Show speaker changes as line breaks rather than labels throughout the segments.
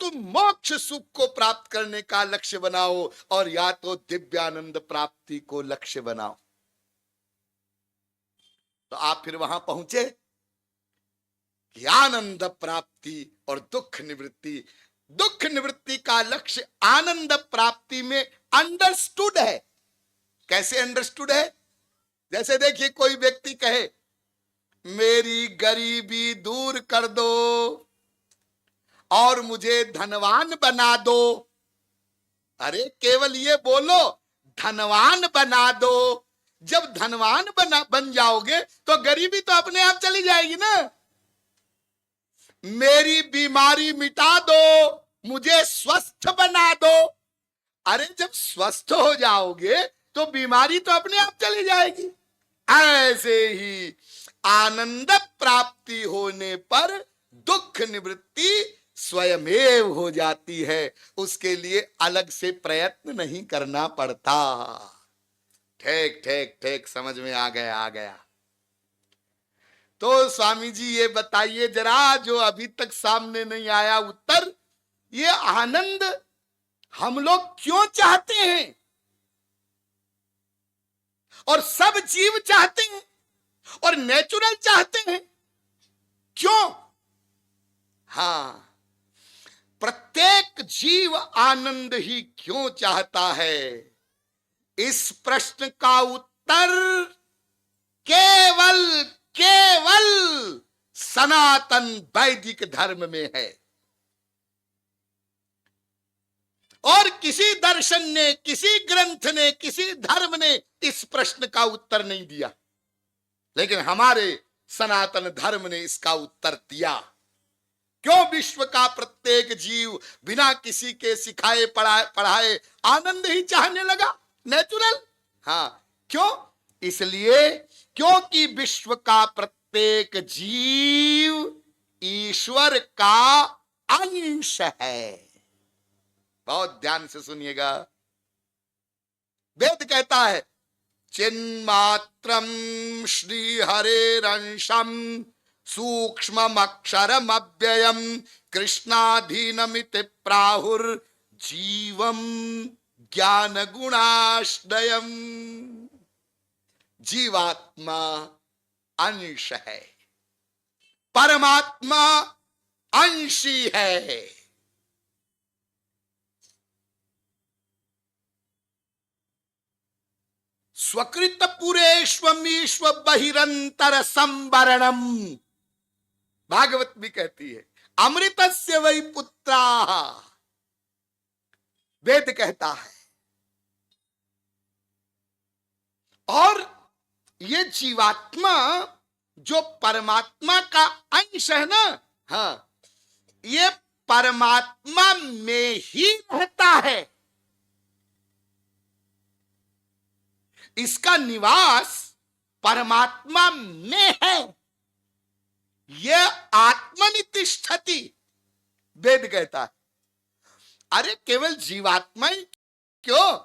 तुम मोक्ष सुख को प्राप्त करने का लक्ष्य बनाओ और या तो दिव्यानंद प्राप्ति को लक्ष्य बनाओ। तो आप फिर वहां पहुंचे कि आनंद प्राप्ति और दुख निवृत्ति। दुख निवृत्ति का लक्ष्य आनंद प्राप्ति में अंडरस्टूड है। कैसे अंडरस्टूड है? जैसे देखिए, कोई व्यक्ति कहे मेरी गरीबी दूर कर दो और मुझे धनवान बना दो। अरे केवल ये बोलो धनवान बना दो। जब धनवान बन जाओगे तो गरीबी तो अपने आप चली जाएगी ना। मेरी बीमारी मिटा दो, मुझे स्वस्थ बना दो। अरे जब स्वस्थ हो जाओगे तो बीमारी तो अपने आप चली जाएगी। ऐसे ही आनंद प्राप्ति होने पर दुख निवृत्ति स्वयमेव हो जाती है। उसके लिए अलग से प्रयत्न नहीं करना पड़ता। ठीक ठीक ठीक, समझ में आ गया आ गया। तो स्वामी जी ये बताइए जरा, जो अभी तक सामने नहीं आया उत्तर, ये आनंद हम लोग क्यों चाहते हैं और सब जीव चाहते हैं और नेचुरल चाहते हैं, क्यों? हाँ, प्रत्येक जीव आनंद ही क्यों चाहता है, इस प्रश्न का उत्तर केवल केवल सनातन वैदिक धर्म में है। और किसी दर्शन ने, किसी ग्रंथ ने, किसी धर्म ने इस प्रश्न का उत्तर नहीं दिया, लेकिन हमारे सनातन धर्म ने इसका उत्तर दिया। क्यों विश्व का प्रत्येक जीव बिना किसी के सिखाए पढ़ाए आनंद ही चाहने लगा? नेचुरल। हाँ, क्यों? इसलिए क्योंकि विश्व का प्रत्येक जीव ईश्वर का अंश है। बहुत ध्यान से सुनिएगा। वेद कहता है चिन्मात्रम श्री हरेरंशम सूक्ष्ममक्षरम अव्ययम कृष्णाधीनमिति प्राहुर जीवम ज्ञान गुणाश्रयम। जीवात्मा अंश है, परमात्मा अंशी है। स्वकृत पुरेश्वमीश्व बहिरंतर संवरणम। भागवत भी कहती है अमृतस्य वै पुत्रा। वेद कहता है। और ये जीवात्मा जो परमात्मा का अंश है ना, हाँ, ये परमात्मा में ही रहता है। इसका निवास परमात्मा में है। यह आत्मनितिष्ठति, वेद कहता है। अरे केवल जीवात्मा ही क्यों,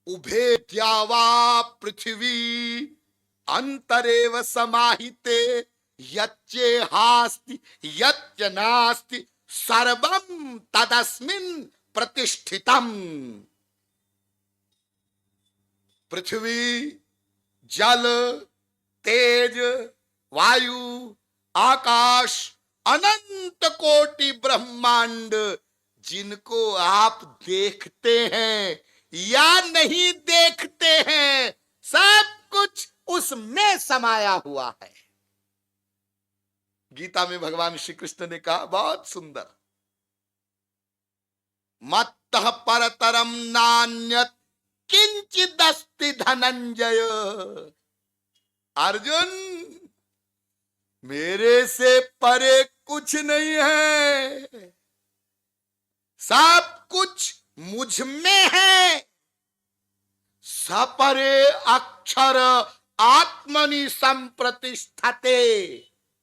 उभे द्यावा पृथ्वी अंतरेव समाहिते यच्चेहास्ति यच्च नास्ति सर्वं तदस्मिन् प्रतिष्ठितम्। पृथ्वी, जल, तेज, वायु, आकाश, अनंत कोटि ब्रह्मांड, जिनको आप देखते हैं या नहीं देखते हैं, सब कुछ उसमें समाया हुआ है। गीता में भगवान श्री कृष्ण ने कहा, बहुत सुंदर, मत्तः परतरम नान्यत् किंचिदस्ति धनंजय। अर्जुन, मेरे से परे कुछ नहीं है, सब कुछ मुझ में है। सपरे अक्षर आत्मनि संप्रतिष्ठते।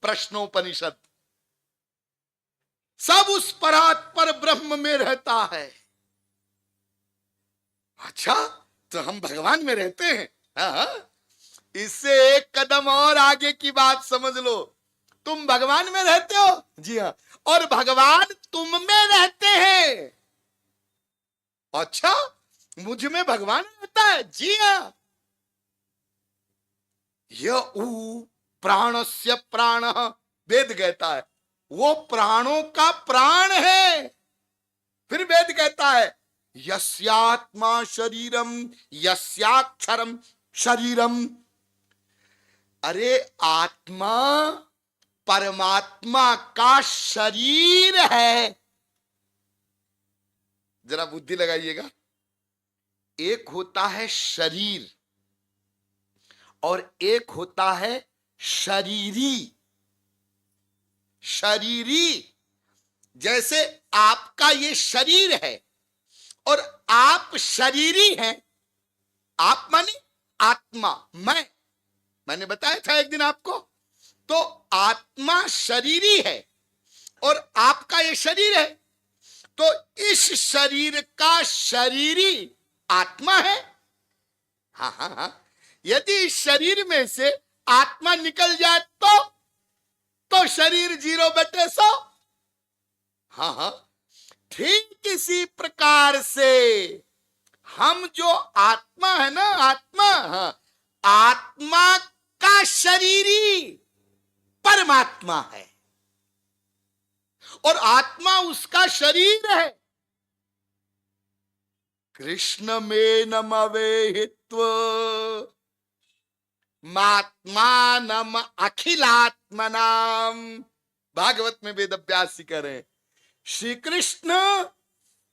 प्रश्नोपनिषद। सब उस परात्पर ब्रह्म में रहता है। अच्छा, तो हम भगवान में रहते हैं। हाँ, इससे एक कदम और आगे की बात समझ लो। तुम भगवान में रहते हो, जी हाँ, और भगवान तुम में रहते हैं। अच्छा, मुझ में भगवान रहता है, जी हाँ। यह ऊ प्राणस्य प्राण, वेद कहता है वो प्राणों का प्राण है। फिर वेद कहता है यस्यात्मा शरीरम यस्याक्षरम शरीरम। अरे आत्मा परमात्मा का शरीर है। जरा बुद्धि लगाइएगा, एक होता है शरीर और एक होता है शरीरी। शरीरी जैसे आपका ये शरीर है और आप शरीरी हैं। आप माने आत्मा, मैंने बताया था एक दिन आपको। तो आत्मा शरीरी है और आपका ये शरीर है, तो इस शरीर का शरीरी आत्मा है। हाँ हाँ हाँ, यदि इस शरीर में से आत्मा निकल जाए तो शरीर 0/100। हाँ हाँ, ठीक इसी प्रकार से हम जो आत्मा है ना, आत्मा, हाँ, आत्मा का शरीरी परमात्मा है और आत्मा उसका शरीर है। कृष्ण में नमवेहित्व मात्मानम अखिलात्मनाम। भागवत में वेद अभ्यास करें, श्री कृष्ण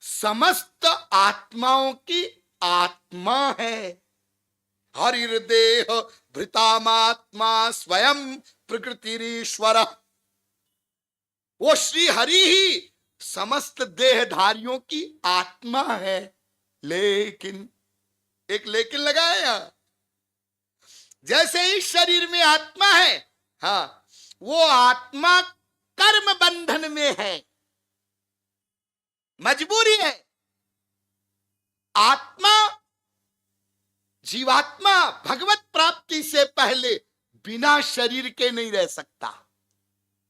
समस्त आत्माओं की आत्मा है। हरिर्देह भृतामात्मा स्वयं प्रकृतिरीश्वर। वो श्री हरि ही समस्त देहधारियों की आत्मा है। लेकिन, एक लेकिन लगाया, जैसे इस शरीर में आत्मा है, हाँ, वो आत्मा कर्म बंधन में है, मजबूरी है। आत्मा, जीवात्मा भगवत प्राप्ति से पहले बिना शरीर के नहीं रह सकता।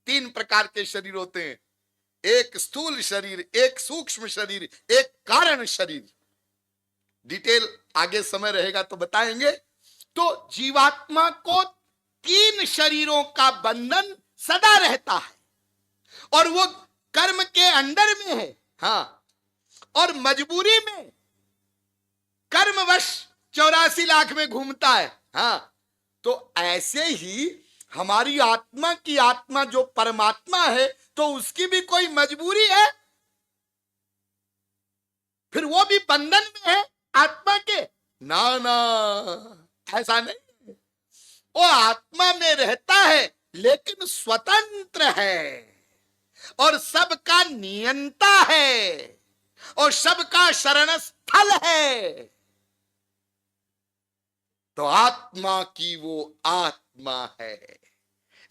3 प्रकार के शरीर होते हैं, एक स्थूल शरीर, एक सूक्ष्म शरीर, एक कारण शरीर। डिटेल आगे समय रहेगा तो बताएंगे। तो जीवात्मा को 3 शरीरों का बंधन सदा रहता है और वो कर्म के अंडर में है, हाँ, और मजबूरी में कर्मवश 84 लाख में घूमता है, हाँ। तो ऐसे ही हमारी आत्मा की आत्मा जो परमात्मा है, तो उसकी भी कोई मजबूरी है, फिर वो भी बंधन में है आत्मा के? ना ना, ऐसा नहीं। वो आत्मा में रहता है लेकिन स्वतंत्र है और सबका नियंता है और सबका शरण स्थल है। तो आत्मा की वो आत्मा है।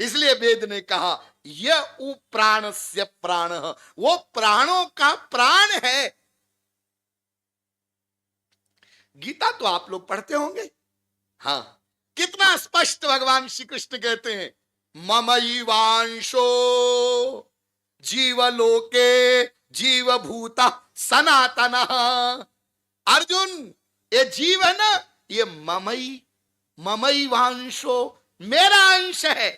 इसलिए वेद ने कहा यह उ प्राणस्य प्राण, वो प्राणों का प्राण है। गीता तो आप लोग पढ़ते होंगे, हाँ, कितना स्पष्ट भगवान श्री कृष्ण कहते हैं, ममैवांशो जीवलोके जीवभूत सनातन। अर्जुन, ये जीव है ना, ये ममैवांशो, मेरा अंश है।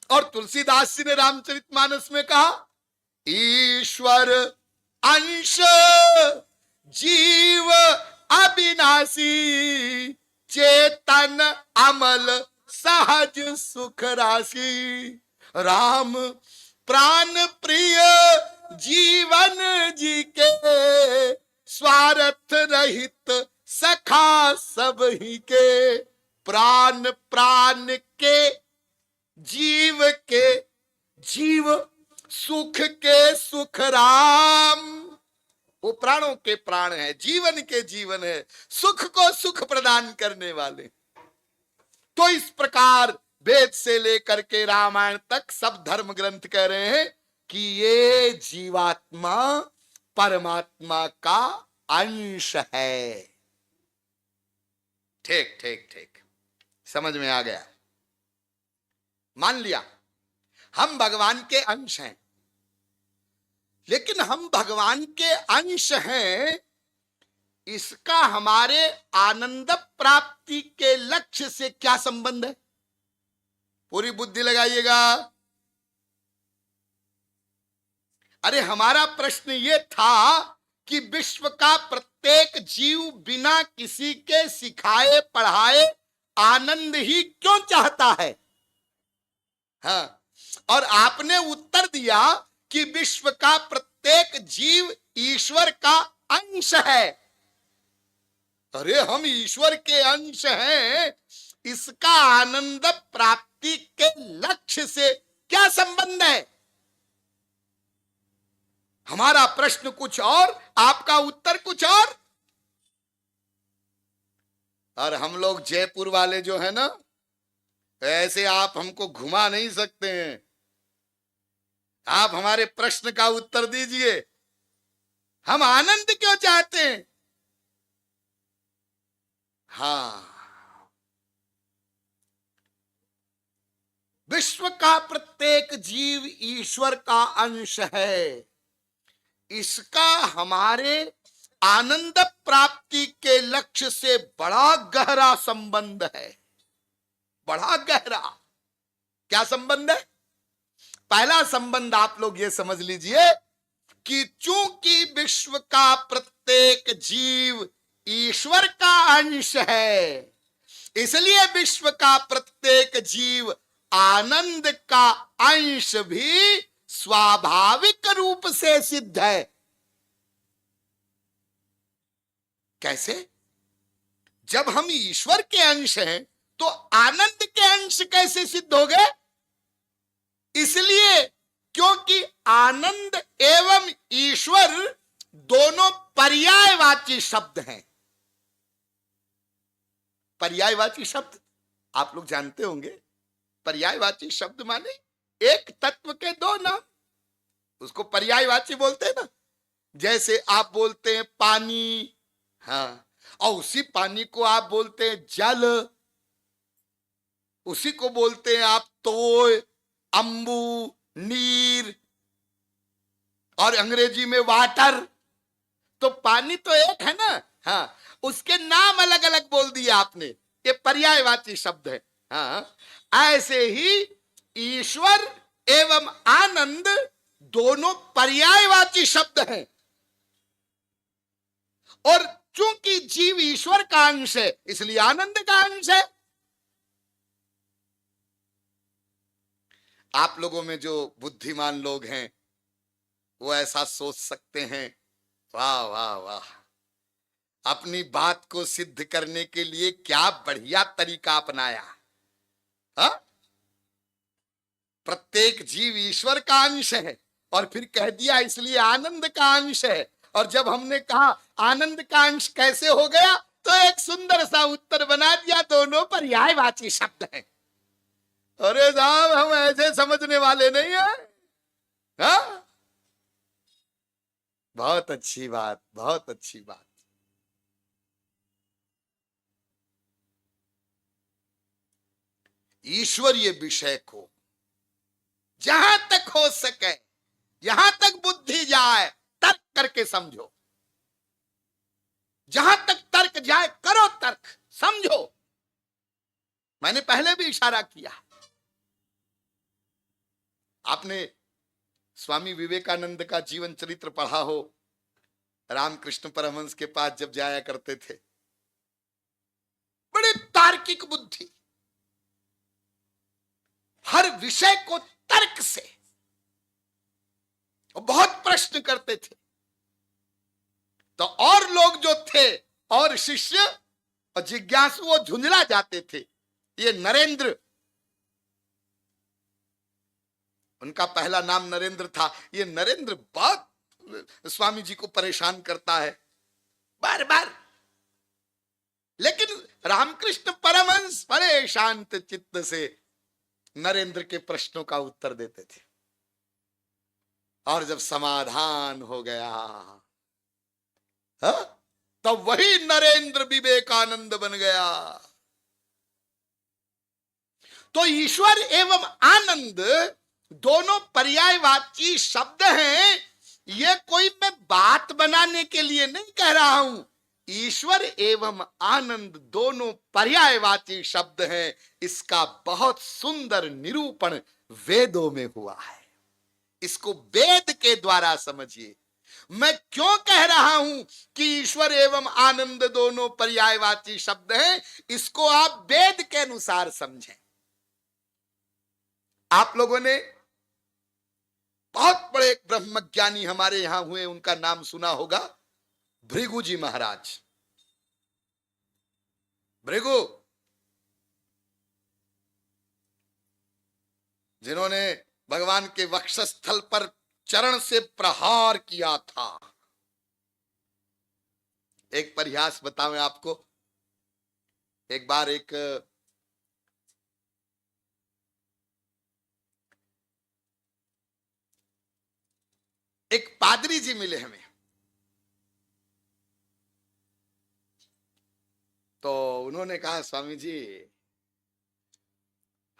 और तुलसीदास जी ने रामचरितमानस में कहा ईश्वर अंश जीव अविनाशी चेतन अमल सहज सुख राशि। राम प्राण प्रिय जीवन जी के स्वार्थ रहित सखा सब ही के। प्राण प्राण के जीव के जीव, सुख के सुख राम। वो प्राणों के प्राण है, जीवन के जीवन है, सुख को सुख प्रदान करने वाले। तो इस प्रकार वेद से लेकर के रामायण तक सब धर्म ग्रंथ कह रहे हैं कि ये जीवात्मा परमात्मा का अंश है। ठीक ठीक ठीक, समझ में आ गया। मान लिया हम भगवान के अंश हैं, लेकिन हम भगवान के अंश हैं, इसका हमारे आनंद प्राप्ति के लक्ष्य से क्या संबंध है? पूरी बुद्धि लगाइएगा। अरे हमारा प्रश्न यह था कि विश्व का प्रत्येक जीव बिना किसी के सिखाए पढ़ाए आनंद ही क्यों चाहता है? हाँ, और आपने उत्तर दिया कि विश्व का प्रत्येक जीव ईश्वर का अंश है। अरे हम ईश्वर के अंश हैं, इसका आनंद प्राप्ति के लक्ष्य से क्या संबंध है? हमारा प्रश्न कुछ और, आपका उत्तर कुछ और हम लोग जयपुर वाले जो है ना, ऐसे आप हमको घुमा नहीं सकते हैं। आप हमारे प्रश्न का उत्तर दीजिए, हम आनंद क्यों चाहते हैं? हाँ, विश्व का प्रत्येक जीव ईश्वर का अंश है, इसका हमारे आनंद प्राप्ति के लक्ष्य से बड़ा गहरा संबंध है। बड़ा गहरा। क्या संबंध है? पहला संबंध आप लोग ये समझ लीजिए कि चूंकि विश्व का प्रत्येक जीव ईश्वर का अंश है, इसलिए विश्व का प्रत्येक जीव आनंद का अंश भी स्वाभाविक रूप से सिद्ध है। कैसे? जब हम ईश्वर के अंश हैं तो आनंद के अंश कैसे सिद्ध हो गए? इसलिए क्योंकि आनंद एवं ईश्वर दोनों पर्यायवाची शब्द हैं। पर्यायवाची शब्द आप लोग जानते होंगे। पर्यायवाची शब्द माने एक तत्व के दो नाम, उसको पर्यायवाची बोलते हैं ना। जैसे आप बोलते हैं पानी, हाँ, और उसी पानी को आप बोलते हैं जल, उसी को बोलते हैं आप तोय, अंबु, नीर, और अंग्रेजी में वाटर। तो पानी तो एक है ना, हाँ, उसके नाम अलग अलग बोल दिए आपने, ये पर्यायवाची शब्द है। हाँ, ऐसे ही ईश्वर एवं आनंद दोनों पर्यायवाची शब्द हैं। और चूंकि जीव ईश्वर का अंश है, इसलिए आनंद का अंश है। आप लोगों में जो बुद्धिमान लोग हैं वो ऐसा सोच सकते हैं, वाह वाह वाह, अपनी बात को सिद्ध करने के लिए क्या बढ़िया तरीका अपनाया। हा? प्रत्येक जीव ईश्वर का अंश है और फिर कह दिया इसलिए आनंद का अंश है। और जब हमने कहा आनंद का अंश कैसे हो गया, तो एक सुंदर सा उत्तर बना दिया, दोनों पर्यायवाची शब्द हैं। अरे साहब, हम ऐसे समझने वाले नहीं हैं। हाँ? बहुत अच्छी बात, बहुत अच्छी बात। ईश्वरीय विषय को जहां तक हो सके, यहां तक बुद्धि जाए, तर्क करके समझो। जहां तक तर्क जाए करो तर्क, समझो। मैंने पहले भी इशारा किया। आपने स्वामी विवेकानंद का जीवन चरित्र पढ़ा हो। रामकृष्ण परमहंस के पास जब जाया करते थे, बड़े तार्किक बुद्धि, हर विषय को तर्क से, और बहुत प्रश्न करते थे। तो और लोग जो थे और शिष्य और जिज्ञासु वो झुंझला जाते थे। ये नरेंद्र, उनका पहला नाम नरेंद्र था। ये नरेंद्र बहुत स्वामी जी को परेशान करता है बार बार। लेकिन रामकृष्ण परमहंस बड़े शांत चित्त से नरेंद्र के प्रश्नों का उत्तर देते थे। और जब समाधान हो गया, तो वही नरेंद्र विवेकानंद बन गया। तो ईश्वर एवं आनंद दोनों पर्यायवाची शब्द हैं। ये कोई मैं बात बनाने के लिए नहीं कह रहा हूं। ईश्वर एवं आनंद दोनों पर्यायवाची शब्द हैं। इसका बहुत सुंदर निरूपण वेदों में हुआ है। इसको वेद के द्वारा समझिए। मैं क्यों कह रहा हूं कि ईश्वर एवं आनंद दोनों पर्यायवाची शब्द हैं, इसको आप वेद के अनुसार समझें। आप लोगों ने बहुत बड़े ब्रह्मज्ञानी हमारे यहां हुए, उनका नाम सुना होगा, भृगु जी महाराज। भृगु जिन्होंने भगवान के वक्षस्थल पर चरण से प्रहार किया था। एक परिहास बताऊं आपको। एक बार एक पादरी जी मिले हमें। तो उन्होंने कहा, स्वामी जी,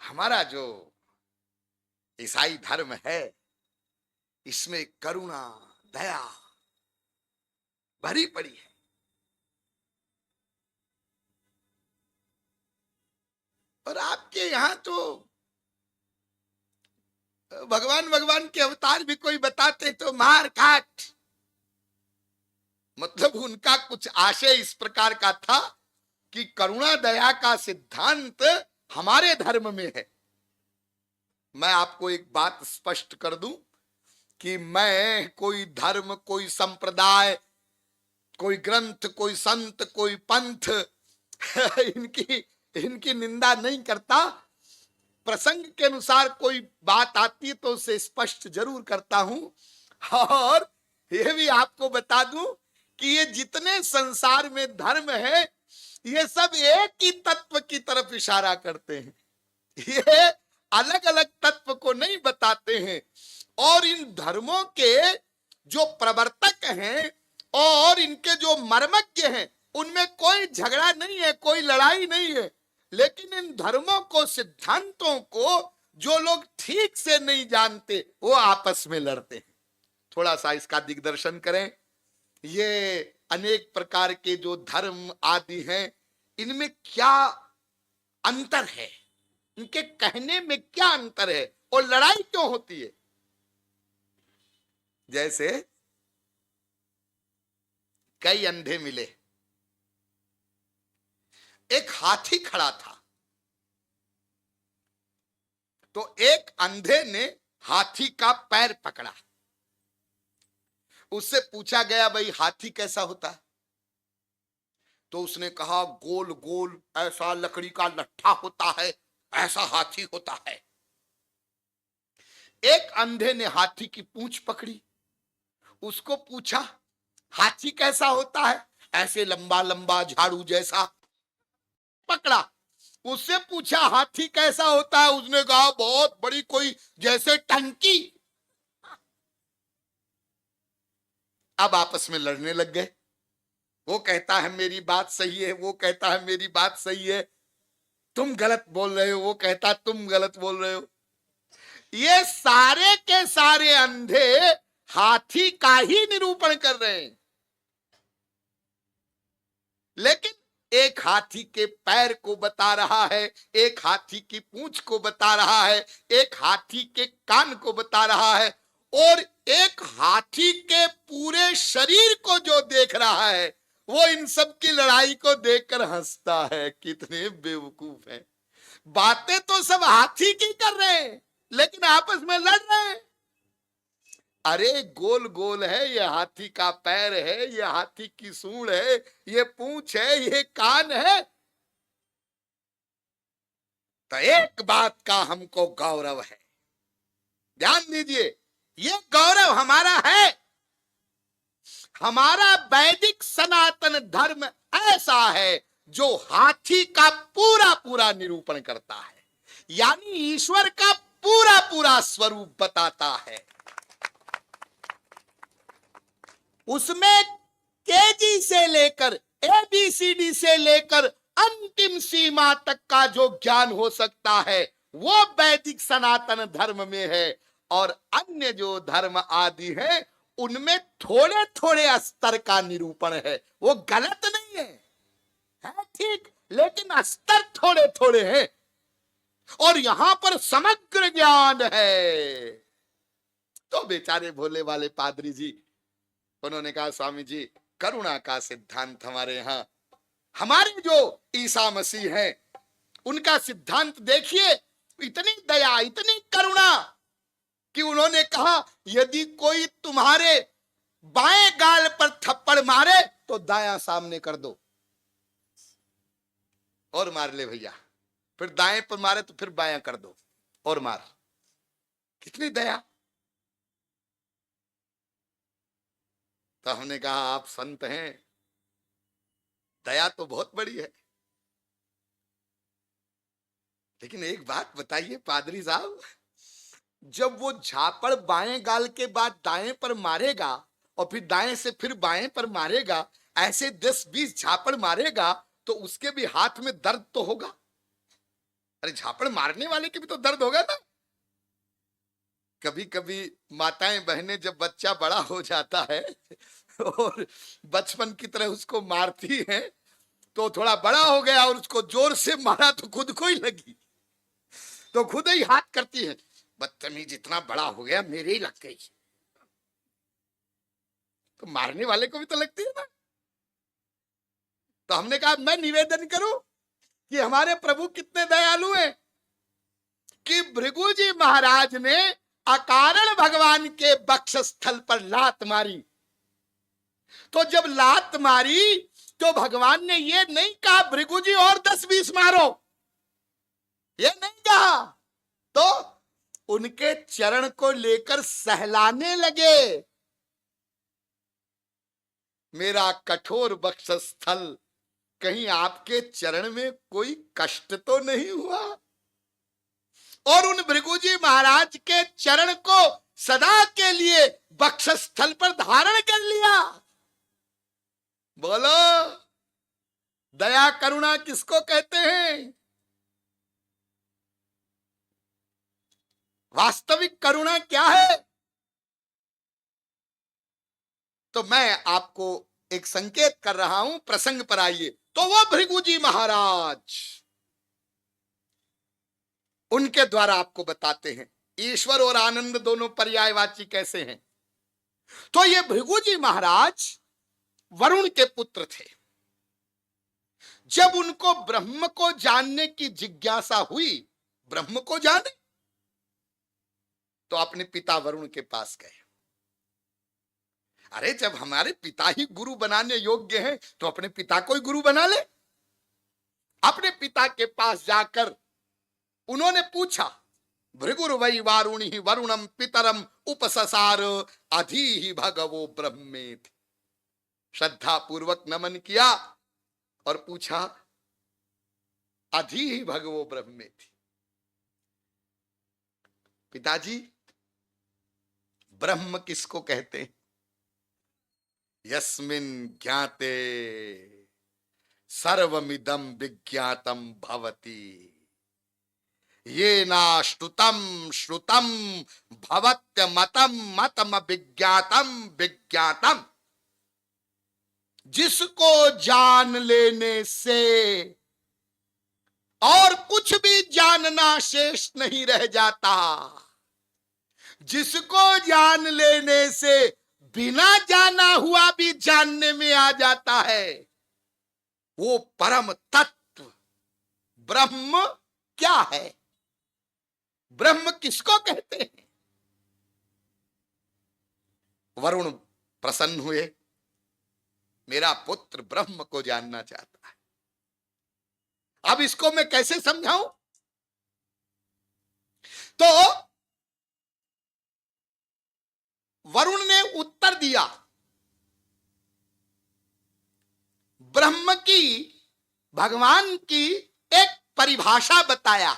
हमारा जो ईसाई धर्म है इसमें करुणा दया भरी पड़ी है। और आपके यहां तो भगवान भगवान के अवतार भी कोई बताते तो मार काट। मतलब उनका कुछ आशय इस प्रकार का था कि करुणा दया का सिद्धांत हमारे धर्म में है। मैं आपको एक बात स्पष्ट कर दूं कि मैं कोई धर्म, कोई संप्रदाय, कोई ग्रंथ, कोई संत, कोई पंथ इनकी निंदा नहीं करता। प्रसंग के अनुसार कोई बात आती है तो उसे स्पष्ट जरूर करता हूं। और यह भी आपको बता दूं कि ये जितने संसार में धर्म है ये सब एक ही तत्व की तरफ इशारा करते हैं। ये अलग अलग तत्व को नहीं बताते हैं। और इन धर्मों के जो प्रवर्तक हैं और इनके जो मर्मज्ञ हैं उनमें कोई झगड़ा नहीं है, कोई लड़ाई नहीं है। लेकिन इन धर्मों को, सिद्धांतों को जो लोग ठीक से नहीं जानते वो आपस में लड़ते हैं। थोड़ा सा इसका दिग्दर्शन करें। ये अनेक प्रकार के जो धर्म आदि हैं इनमें क्या अंतर है, इनके कहने में क्या अंतर है और लड़ाई क्यों होती है। जैसे कई अंधे मिले, एक हाथी खड़ा था। तो एक अंधे ने हाथी का पैर पकड़ा। उससे पूछा गया, भाई हाथी कैसा होता है? तो उसने कहा, गोल गोल ऐसा लकड़ी का लट्ठा होता है, ऐसा हाथी होता है। एक अंधे ने हाथी की पूंछ पकड़ी। उसको पूछा, हाथी कैसा होता है? ऐसे लंबा लंबा झाड़ू जैसा। पकड़ा। उससे पूछा, हाथी कैसा होता है? उसने कहा, बहुत बड़ी, कोई जैसे टंकी। अब आपस में लड़ने लग गए। वो कहता है मेरी बात सही है, वो कहता है मेरी बात सही है, तुम गलत बोल रहे हो, वो कहता तुम गलत बोल रहे हो। ये सारे के सारे अंधे हाथी का ही निरूपण कर रहे हैं। लेकिन एक हाथी के पैर को बता रहा है, एक हाथी की पूंछ को बता रहा है, एक हाथी के कान को बता रहा है, और एक हाथी के पूरे शरीर को जो देख रहा है वो इन सब की लड़ाई को देखकर हंसता है। कितने बेवकूफ हैं। बातें तो सब हाथी की कर रहे हैं लेकिन आपस में लड़ रहे हैं। अरे गोल गोल है, ये हाथी का पैर है, ये हाथी की सूंड है, ये पूंछ है, ये कान है। तो एक बात का हमको गौरव है, ध्यान दीजिए, ये गौरव हमारा है। हमारा वैदिक सनातन धर्म ऐसा है जो हाथी का पूरा पूरा निरूपण करता है, यानी ईश्वर का पूरा पूरा स्वरूप बताता है। उसमें केजी से लेकर ABCD से लेकर अंतिम सीमा तक का जो ज्ञान हो सकता है वो वैदिक सनातन धर्म में है। और अन्य जो धर्म आदि है उनमें थोड़े थोड़े स्तर का निरूपण है। वो गलत नहीं है ठीक, लेकिन स्तर थोड़े थोड़े हैं। और यहां पर समग्र ज्ञान है। तो बेचारे भोले वाले पादरी जी, उन्होंने कहा स्वामी जी, करुणा का सिद्धांत हमारे यहाँ, हमारे जो ईसा मसीह हैं उनका सिद्धांत देखिए, इतनी दया, इतनी करुणा कि उन्होंने कहा यदि कोई तुम्हारे बाएं गाल पर थप्पड़ मारे तो दायां सामने कर दो और मार ले भैया, फिर दाएं पर मारे तो फिर बायां कर दो और मार। कितनी दया। तो हमने कहा आप संत हैं, दया तो बहुत बड़ी है, लेकिन एक बात बताइए पादरी साहब, जब वो झापड़ बाएं गाल के बाद दाएं पर मारेगा और फिर दाएं से फिर बाएं पर मारेगा, ऐसे 10-20 झापड़ मारेगा तो उसके भी हाथ में दर्द तो होगा। अरे झापड़ मारने वाले के भी तो दर्द होगा ना। कभी कभी माताएं बहनें जब बच्चा बड़ा हो जाता है और बचपन की तरह उसको मारती हैं, तो थोड़ा बड़ा हो गया और उसको जोर से मारा तो खुद को ही लगी, तो खुद ही हाथ करती है, बदतमीज इतना बड़ा हो गया मेरे ही लग गई। तो मारने वाले को भी तो लगती है ना। तो हमने कहा मैं निवेदन करूं कि हमारे प्रभु कितने दयालु हैं कि भृगु जी महाराज ने अकारण भगवान के वक्षस्थल पर लात मारी। तो जब लात मारी तो भगवान ने ये नहीं कहा भृगु जी और 10-20 मारो, ये नहीं कहा, तो उनके चरण को लेकर सहलाने लगे, मेरा कठोर वक्षस्थल, कहीं आपके चरण में कोई कष्ट तो नहीं हुआ। और उन भृगुजी महाराज के चरण को सदा के लिए वक्षस्थल पर धारण कर लिया। बोलो दया करुणा किसको कहते हैं? वास्तविक करुणा क्या है? तो मैं आपको एक संकेत कर रहा हूं, प्रसंग पर आइए। तो वो भृगुजी महाराज, उनके द्वारा आपको बताते हैं ईश्वर और आनंद दोनों पर्यायवाची कैसे हैं। तो ये भृगुजी महाराज वरुण के पुत्र थे। जब उनको ब्रह्म को जानने की जिज्ञासा हुई, ब्रह्म को जाने, तो अपने पिता वरुण के पास गए। अरे जब हमारे पिता ही गुरु बनाने योग्य हैं तो अपने पिता को ही गुरु बना ले। अपने पिता के पास जाकर उन्होंने पूछा, भृगुर वै वारुणि वरुणम पितरम उपससार अधि भगवो ब्रह्मेति। श्रद्धा पूर्वक नमन किया और पूछा, अधि भगवो ब्रह्मेति, पिताजी ब्रह्म किसको कहते हैं? यस्मिन् ज्ञाते सर्वमिदं विज्ञातम भवति, ये ना श्रुतम श्रुतम भवत्य मतम मतम विज्ञातम विज्ञातम। जिसको जान लेने से और कुछ भी जानना शेष नहीं रह जाता, जिसको जान लेने से बिना जाना हुआ भी जानने में आ जाता है, वो परम तत्व ब्रह्म क्या है? ब्रह्म किसको कहते हैं? वरुण प्रसन्न हुए, मेरा पुत्र ब्रह्म को जानना चाहता है। अब इसको मैं कैसे समझाऊं? तो वरुण ने उत्तर दिया, ब्रह्म की, भगवान की एक परिभाषा बताया।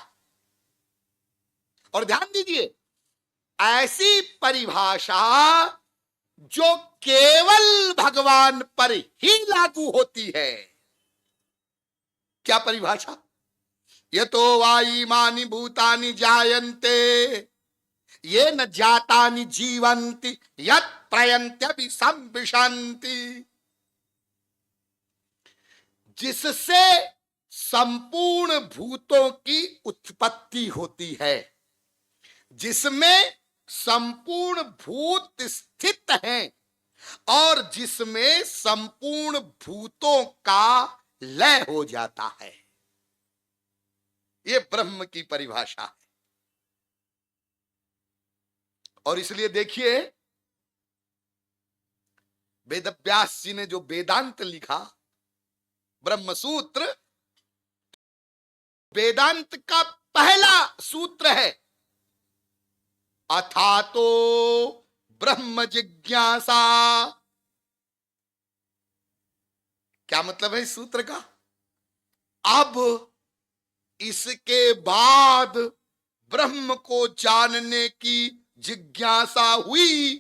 और ध्यान दीजिए, ऐसी परिभाषा जो केवल भगवान पर ही लागू होती है। क्या परिभाषा? यतो वा इमानि भूतानि जायन्ते ये न जातानि जीवन्ति यत् प्रयन्त्यभिसंविशन्ति। जिससे संपूर्ण भूतों की उत्पत्ति होती है, जिसमें संपूर्ण भूत स्थित हैं और जिसमें संपूर्ण भूतों का लय हो जाता है, ये ब्रह्म की परिभाषा है। और इसलिए देखिए, वेदव्यास जी ने जो वेदांत लिखा, ब्रह्म सूत्र, वेदांत का पहला सूत्र है अथातो ब्रह्म जिज्ञासा। क्या मतलब है इस सूत्र का? अब इसके बाद ब्रह्म को जानने की जिज्ञासा हुई।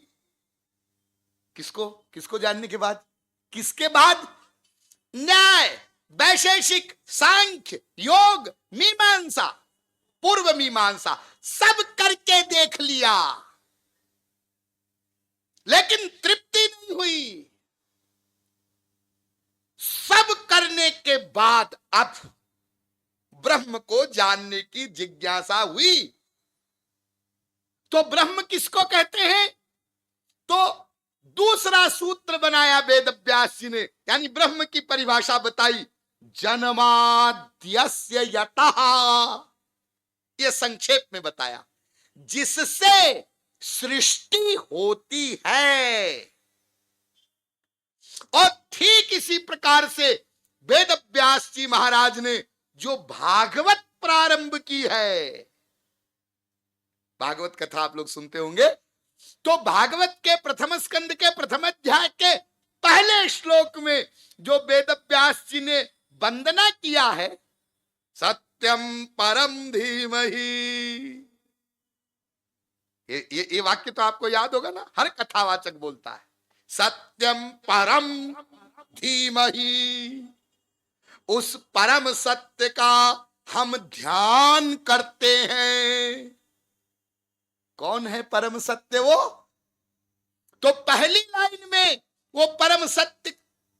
किसको? किसको जानने के बाद? किसके बाद? न्याय, वैशेषिक, सांख्य, योग, मीमांसा, पूर्व मीमांसा सब करके देख लिया, लेकिन तृप्ति नहीं हुई। सब करने के बाद अब ब्रह्म को जानने की जिज्ञासा हुई। तो ब्रह्म किसको कहते हैं? तो दूसरा सूत्र बनाया वेदव्यास जी ने, यानी ब्रह्म की परिभाषा बताई, जन्माद्यस्य यतः। ये संक्षेप में बताया, जिससे सृष्टि होती है। और ठीक इसी प्रकार से वेदव्यास जी महाराज ने जो भागवत प्रारंभ की है, भागवत कथा आप लोग सुनते होंगे, तो भागवत के प्रथम स्कंद के प्रथम अध्याय के पहले श्लोक में जो वेदव्यास जी ने वंदना किया है, सत्यम परम धीमहि, ये वाक्य तो आपको याद होगा ना, हर कथावाचक बोलता है, सत्यम परम धीमहि। उस परम सत्य का हम ध्यान करते हैं। कौन है परम सत्य? वो तो पहली लाइन में वो परम सत्य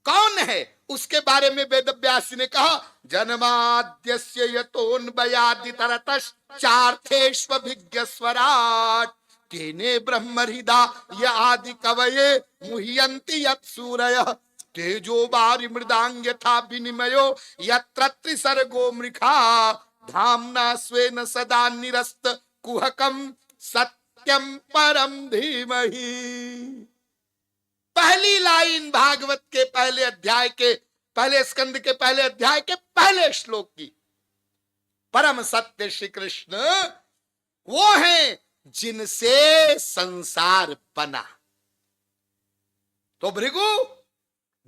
कौन है उसके बारे में वेदव्यास ने कहा, जन्माद्यस्य यतोन्वयादितरतश्चार्थेष्वभिज्ञ स्वराट् तेने ब्रह्म हृदय आदि कवये मुह्यन्ति यत् सूरयः तेजो वारि मृदांग यथा विनिमयो यत्र त्रिसर्गो मृखा धाम्ना स्वेन सदा निरस्त कुहकम सत्यम परम धीमहि। पहली लाइन भागवत के पहले अध्याय के पहले स्कंद के पहले अध्याय के पहले श्लोक की। परम सत्य श्री कृष्ण वो हैं जिनसे संसार बना। तो भृगु,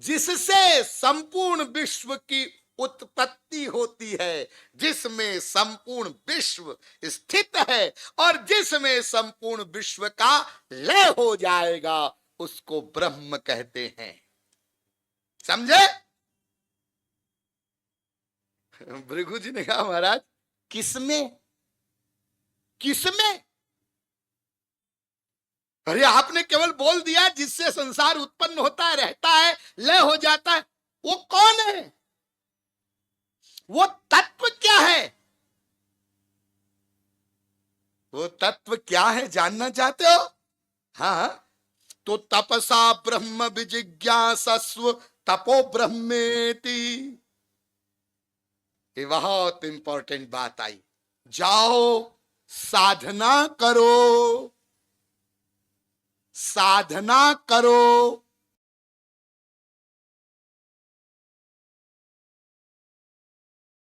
जिससे संपूर्ण विश्व की उत्पत्ति होती है, जिसमें संपूर्ण विश्व स्थित है और जिसमें संपूर्ण विश्व का लय हो जाएगा, उसको ब्रह्म कहते हैं। समझे? भृगु जी ने कहा, महाराज किसमें? किसमें? अरे आपने केवल बोल दिया जिससे संसार उत्पन्न होता है, रहता है, लय हो जाता है। वो कौन है? वो तत्व क्या है? वो तत्व क्या है जानना चाहते हो? हाँ, तो तपसा ब्रह्म विजिज्ञासस्व तपो ब्रह्मेति। ये बहुत इंपॉर्टेंट बात आई। जाओ साधना करो, साधना करो